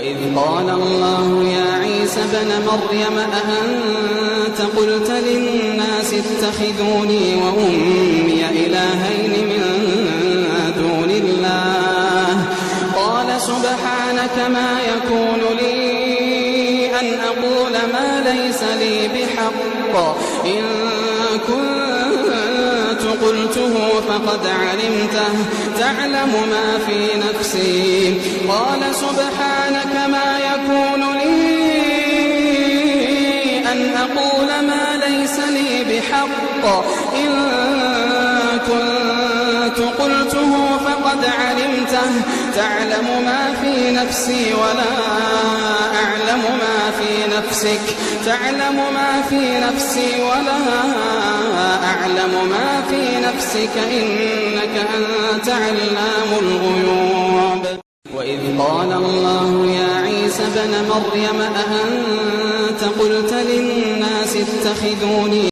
وإذ قال الله يا عيسى ابن مريم أأنت قلت للناس اتخذوني وأمي إلهين من دون الله قال سبحانك ما يكون لي أن أقول ما ليس لي بحق إن كنت قلته فقد علمته تعلم ما في نفسي قال سبحانك ما يكون لي أن أقول ما ليس لي بحق إن كنت قلته فقد علمته تعلم ما في نفسي ولا أعلم ما في نفسك تعلم ما في نفسي ولا أعلم ما في نفسك إنك أنت علام الغيوب وإذ قال الله يا عيسى ابن مريم أأنت قلت للناس اتخذوني